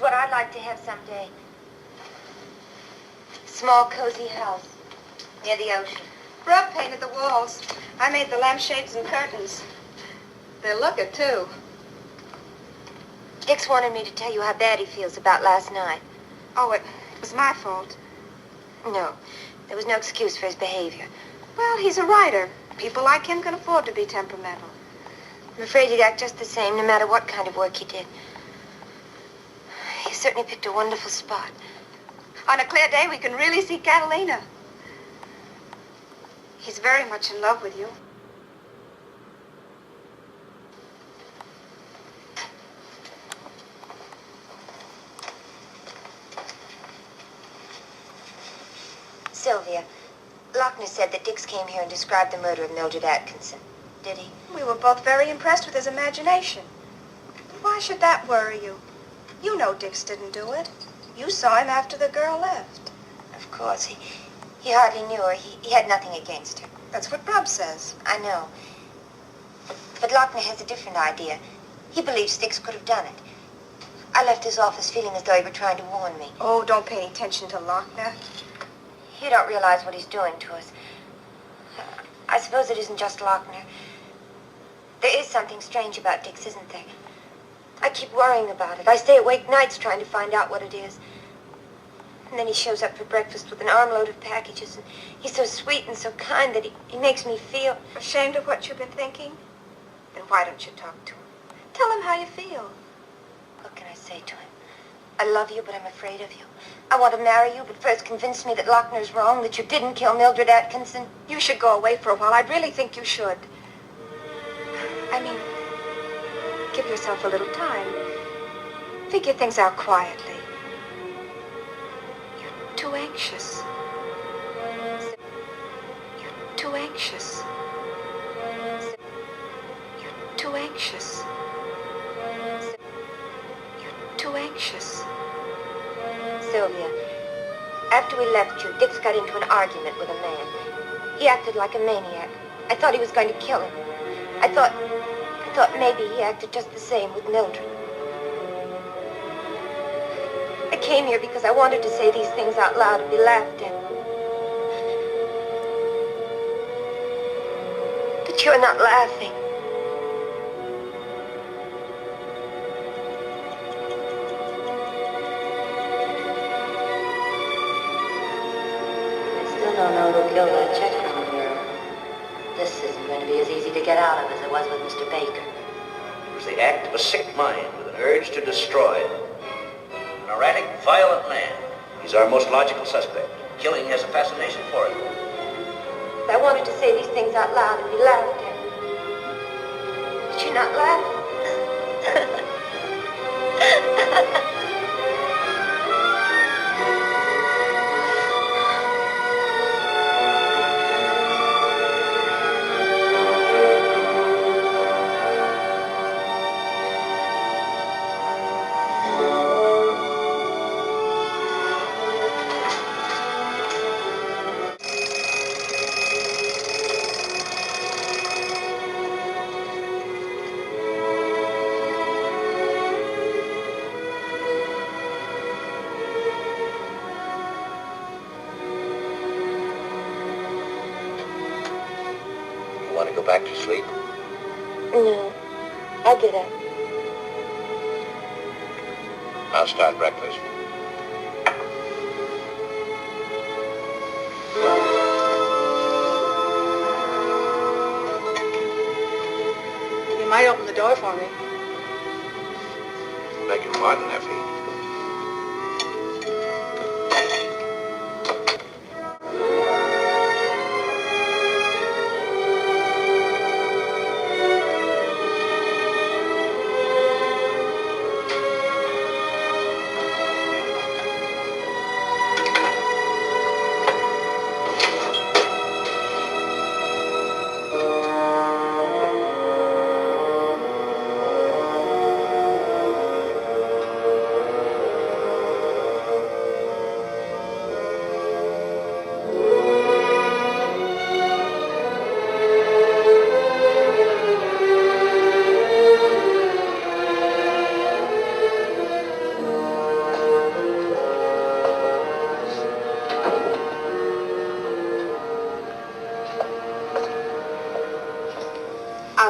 what I'd like to have someday. Small, cozy house near the ocean. Brooke painted the walls. I made the lampshades and curtains. They're looking, too. Dick's wanted me to tell you how bad he feels about last night. Oh, it was my fault. No, there was no excuse for his behavior. Well, he's a writer. People like him can afford to be temperamental. I'm afraid he'd act just the same no matter what kind of work he did. He certainly picked a wonderful spot. On a clear day, we can really see Catalina. He's very much in love with you. Sylvia, Lochner said that Dix came here and described the murder of Mildred Atkinson. Did he? We were both very impressed with his imagination. Why should that worry you? You know Dix didn't do it. You saw him after the girl left. Of course. He hardly knew her. He had nothing against her. That's what Brubb says. I know. But Lochner has a different idea. He believes Dix could have done it. I left his office feeling as though he were trying to warn me. Oh, don't pay any attention to Lochner. You don't realize what he's doing to us. I suppose it isn't just Lochner. There is something strange about Dix, isn't there? I keep worrying about it. I stay awake nights trying to find out what it is. And then he shows up for breakfast with an armload of packages, and he's so sweet and so kind that he makes me feel... Ashamed of what you've been thinking? Then why don't you talk to him? Tell him how you feel. What can I say to him? I love you, but I'm afraid of you. I want to marry you, but first convince me that Lochner's wrong, that you didn't kill Mildred Atkinson. You should go away for a while. I really think you should. I mean, give yourself a little time. Figure things out quietly. You're too anxious. You're too anxious. You're too anxious. You're too anxious. Sylvia, after we left you, Dix got into an argument with a man. He acted like a maniac. I thought he was going to kill him. I thought maybe he acted just the same with Mildred. I came here because I wanted to say these things out loud and be laughed at. But you're not laughing. Don't know who killed that chick down here. This isn't going to be as easy to get out of as it was with Mr. Baker. It was the act of a sick mind with an urge to destroy. An erratic, violent man. He's our most logical suspect. Killing has a fascination for him. I wanted to say these things out loud and be laughed at. But you're not laughing. Back to sleep? No. I'll get up. I'll start breakfast. You might open the door for me. Beg your pardon, Effie.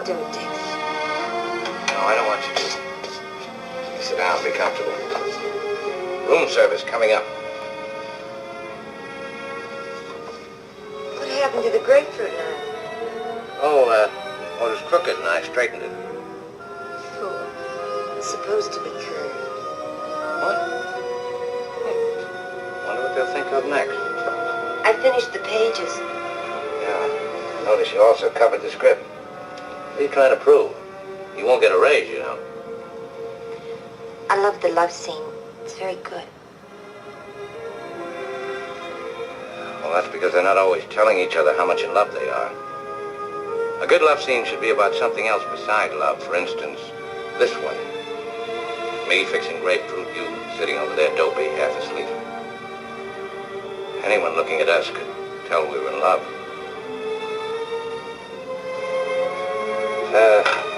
I'll do it, Dix. No, I don't want you to. You sit down, be comfortable. Room service coming up. What happened to the grapefruit knife? Oh, it was crooked and I straightened it. Fool. It's supposed to be curved. What? Wonder what they'll think of next. I finished the pages. Yeah. Notice you also covered the script. What are you trying to prove? You won't get a raise, you know. I love the love scene. It's very good. Well, that's because they're not always telling each other how much in love they are. A good love scene should be about something else beside love. For instance, this one. Me fixing grapefruit, you sitting over there dopey, half asleep. Anyone looking at us could tell we were in love.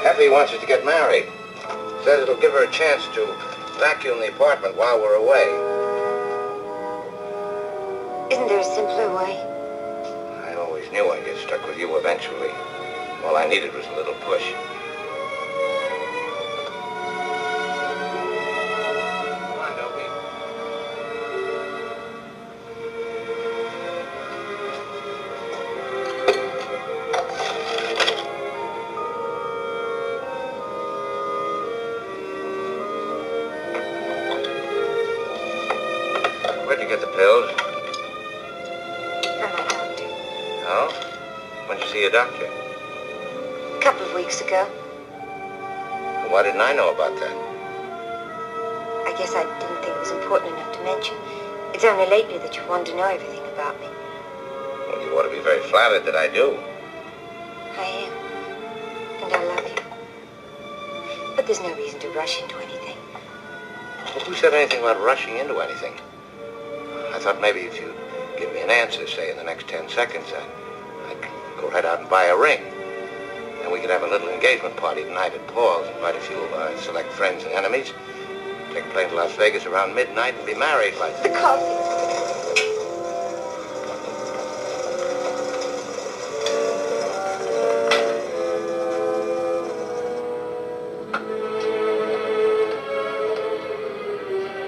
Effie wants us to get married. Says it'll give her a chance to vacuum the apartment while we're away. Isn't there a simpler way? I always knew I'd get stuck with you eventually. All I needed was a little push. Come on, Dopey. Where'd you get the pills? From my doctor. Oh? When'd you see your doctor? A couple of weeks ago. Why didn't I know about that? I guess I didn't think it was important enough to mention. It's only lately that you wanted to know everything about me. Well, you ought to be very flattered that I do. I am. And I love you. But there's no reason to rush into anything. Well, who said anything about rushing into anything? I thought maybe if you'd give me an answer, say in the next 10 seconds, I'd go right out and buy a ring. And we could have a little engagement party tonight at Paul's, invite a few of our select friends and enemies, take a plane to Las Vegas around midnight and be married by... The coffee.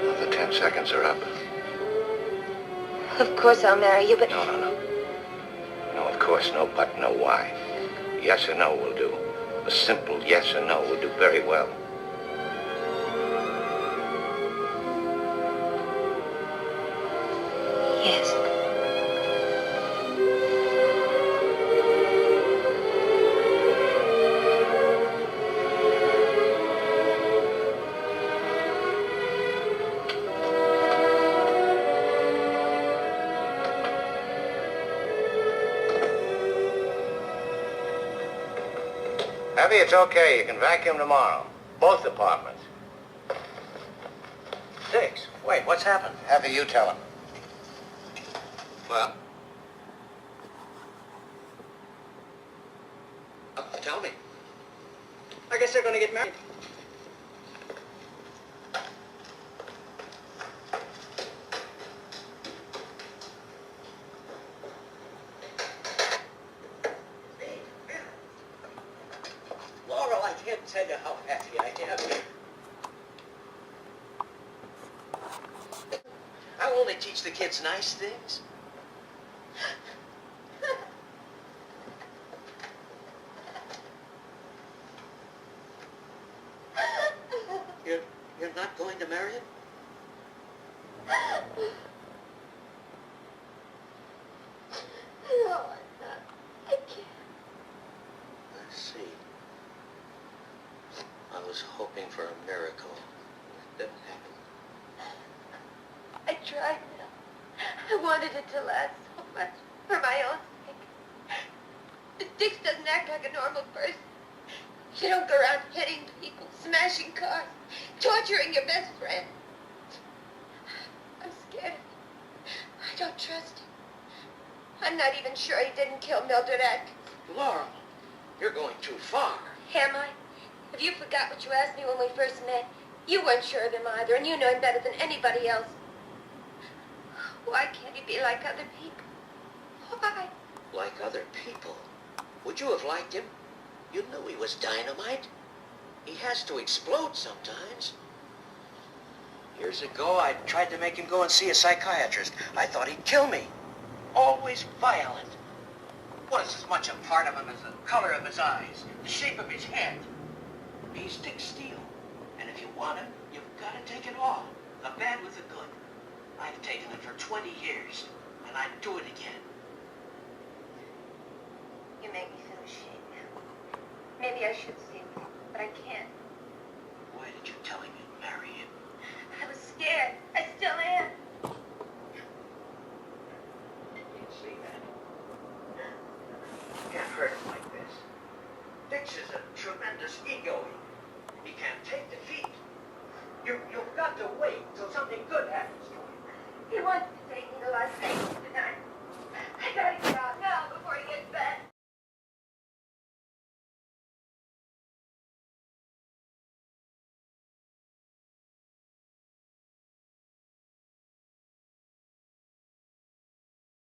Well, the 10 seconds are up. Of course I'll marry you, but... No. No, of course, no but, no why. Yes or no will do. A simple yes or no will do very well. Yes. Effie, it's okay. You can vacuum tomorrow. Both apartments. Dix, wait, what's happened? Effie, you tell him. Well? Tell me. I guess they're going to get married. Laurel, I can't tell you how happy I am. I only teach the kids nice things. You're not going to marry him? No, I'm not. I can't. I see. I was hoping for a miracle. It didn't happen. I tried, Mel. I wanted it to last so much. For my own sake. Dix doesn't act like a normal person. You don't go around hitting people, smashing cars, torturing your best friend. I'm scared of him. I don't trust him. I'm not even sure he didn't kill Mildred Atkins. Laurel, you're going too far. Am I? Have you forgot what you asked me when we first met? You weren't sure of him either, and you know him better than anybody else. Why can't he be like other people? Why? Like other people? Would you have liked him? You knew he was dynamite. He has to explode sometimes. Years ago, I tried to make him go and see a psychiatrist. I thought he'd kill me. Always violent. What is as much a part of him as the color of his eyes, the shape of his head? He's thick steel. And if you want him, you've got to take it all. The bad with the good. I've taken it for 20 years, and I'd do it again. You make me feel ashamed now. Maybe I should stay with you, but I can't. Why did you tell him you'd marry him? I was scared. I still am. You see that? You can't hurt him like this. Dix is a tremendous ego. He can't take defeat. You've got to wait till something good happens to him. He wants